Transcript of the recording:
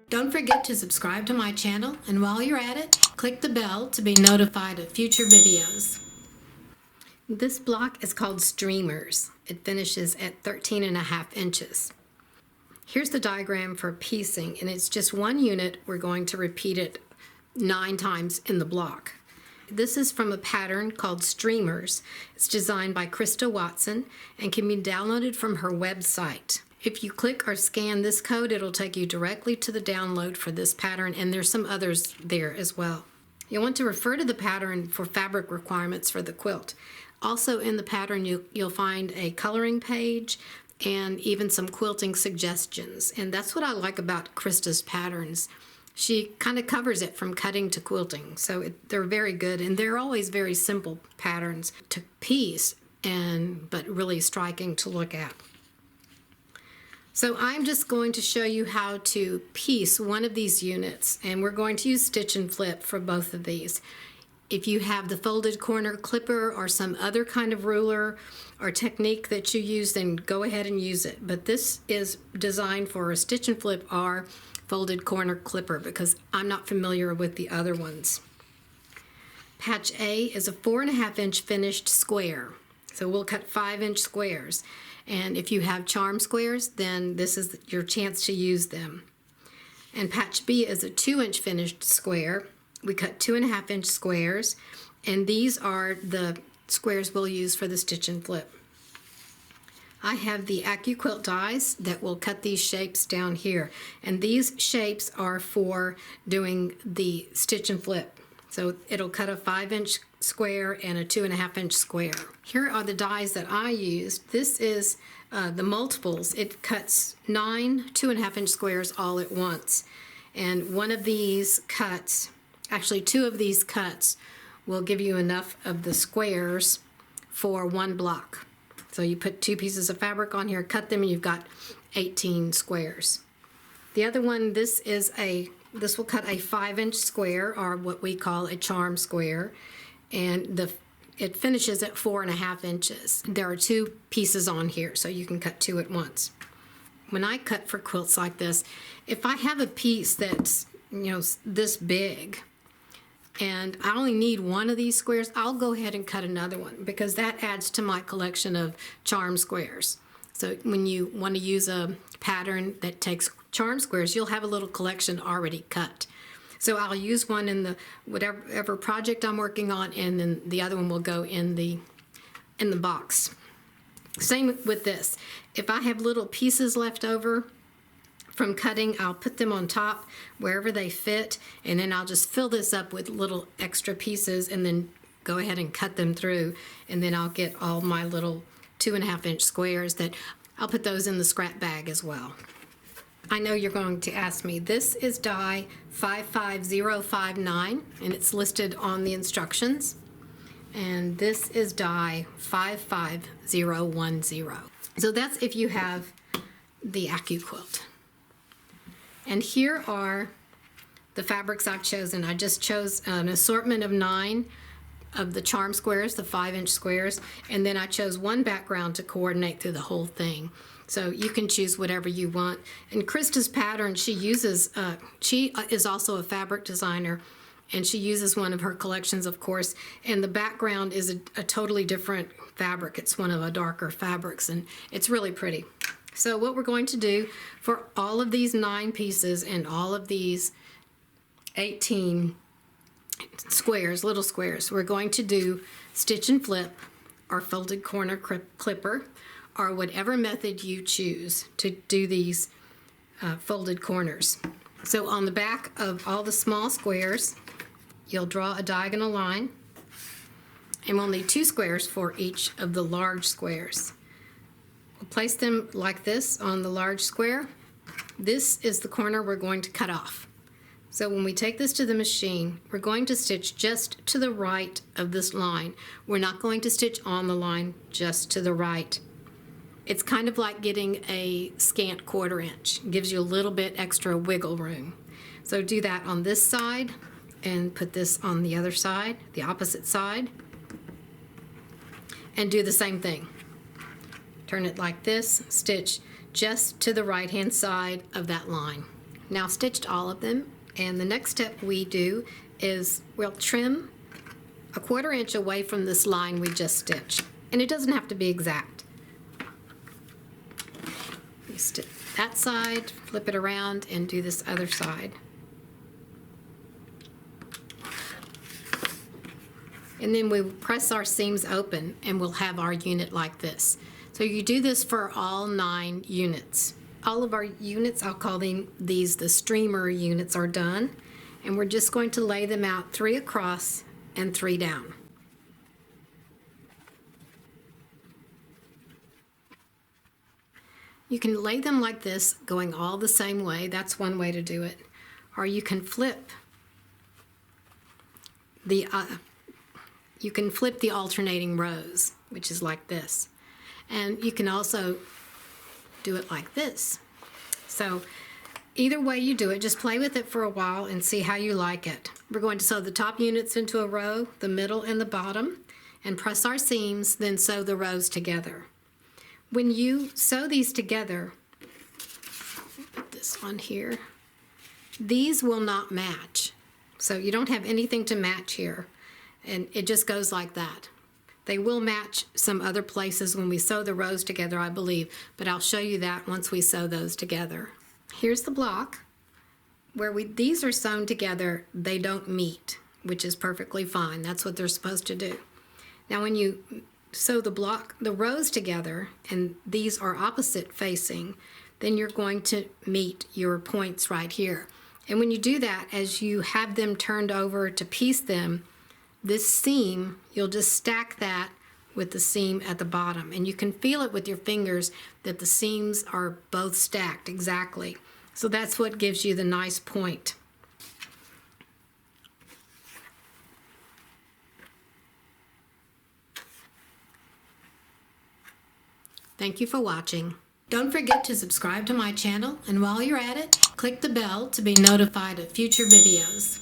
Don't forget to subscribe to my channel, and while you're at it, click the bell to be notified of future videos. This block is called Streamers. It finishes at 13.5 inches. Here's the diagram for piecing, and it's just one unit. We're going to repeat it 9 times in the block. This is from a pattern called Streamers. It's designed by Krista Watson and can be downloaded from her website. If you click or scan this code, it'll take you directly to the download for this pattern, and there's some others there as well. You'll want to refer to the pattern for fabric requirements for the quilt. Also in the pattern, you'll find a coloring page and even some quilting suggestions. And that's what I like about Krista's patterns. She kind of covers it from cutting to quilting. So they're very good, and they're always very simple patterns to piece, but really striking to look at. So I'm just going to show you how to piece one of these units, and we're going to use stitch and flip for both of these. If you have the folded corner clipper or some other kind of ruler or technique that you use, then go ahead and use it. But this is designed for a stitch and flip or folded corner clipper because I'm not familiar with the other ones. Patch A is a 4.5 inch finished square. So we'll cut 5-inch squares. And if you have charm squares, then this is your chance to use them. And patch B is a 2-inch finished square. We cut 2.5-inch squares, and these are the squares we'll use for the stitch and flip. I have the AccuQuilt dies that will cut these shapes down here, and these shapes are for doing the stitch and flip. So it'll cut a 5-inch square and a 2.5-inch square. Here are the dies that I used. This is the multiples. It cuts 9 2.5-inch squares all at once, and one of these cuts, actually 2 of these cuts, will give you enough of the squares for one block. So you put 2 pieces of fabric on here, cut them, and you've got 18 squares. The other one, this will cut a 5-inch square, or what we call a charm square, and it finishes at 4.5 inches. There are 2 pieces on here, so you can cut 2 at once. When I cut for quilts like this, if I have a piece that's this big, and I only need one of these squares, I'll go ahead and cut another one because that adds to my collection of charm squares. So when you want to use a pattern that takes charm squares, you'll have a little collection already cut. So I'll use one in the whatever project I'm working on, and then the other one will go in the box. Same with this. If I have little pieces left over from cutting, I'll put them on top wherever they fit, and then I'll just fill this up with little extra pieces and then go ahead and cut them through, and then I'll get all my little 2.5-inch squares that I'll put those in the scrap bag as well. I know you're going to ask me, this is die 55059, and it's listed on the instructions, and this is die 55010. So that's if you have the AccuQuilt. And here are the fabrics I've chosen. I just chose an assortment of 9 of the charm squares, the 5-inch squares, and then I chose one background to coordinate through the whole thing. So you can choose whatever you want. And Krista's pattern, she is also a fabric designer, and she uses one of her collections, of course, and the background is a totally different fabric. It's one of the darker fabrics, and it's really pretty. So what we're going to do for all of these 9 pieces and all of these 18 squares, little squares, we're going to do stitch and flip or folded corner clipper, or whatever method you choose to do these folded corners. So on the back of all the small squares, you'll draw a diagonal line, and we'll need 2 squares for each of the large squares. We'll place them like this on the large square. This is the corner we're going to cut off. So when we take this to the machine, we're going to stitch just to the right of this line. We're not going to stitch on the line, just to the right. It's kind of like getting a scant 1/4 inch. It gives you a little bit extra wiggle room. So do that on this side and put this on the other side, the opposite side, and do the same thing. Turn it like this, stitch just to the right hand side of that line. now stitched all of them, and the next step we do is we'll trim a 1/4 inch away from this line we just stitched, and it doesn't have to be exact. You stitch that side, flip it around, and do this other side. And then we press our seams open and we'll have our unit like this. So you do this for all 9 units. All of our units, I'll call these the streamer units, are done. And we're just going to lay them out 3 across and 3 down. You can lay them like this, going all the same way. That's one way to do it. Or you can flip the alternating rows, which is like this. And you can also do it like this. So either way you do it, just play with it for a while and see how you like it. We're going to sew the top units into a row, the middle and the bottom, and press our seams, then sew the rows together. When you sew these together, put this one here, these will not match. So you don't have anything to match here, and it just goes like that. They will match some other places when we sew the rows together, I believe, but I'll show you that once we sew those together. Here's the block. Where these are sewn together, they don't meet, which is perfectly fine. That's what they're supposed to do. Now when you sew the rows together, and these are opposite facing, then you're going to meet your points right here. And when you do that, as you have them turned over to piece them, this seam, you'll just stack that with the seam at the bottom. And you can feel it with your fingers that the seams are both stacked exactly. So that's what gives you the nice point. Thank you for watching. Don't forget to subscribe to my channel, and while you're at it, click the bell to be notified of future videos.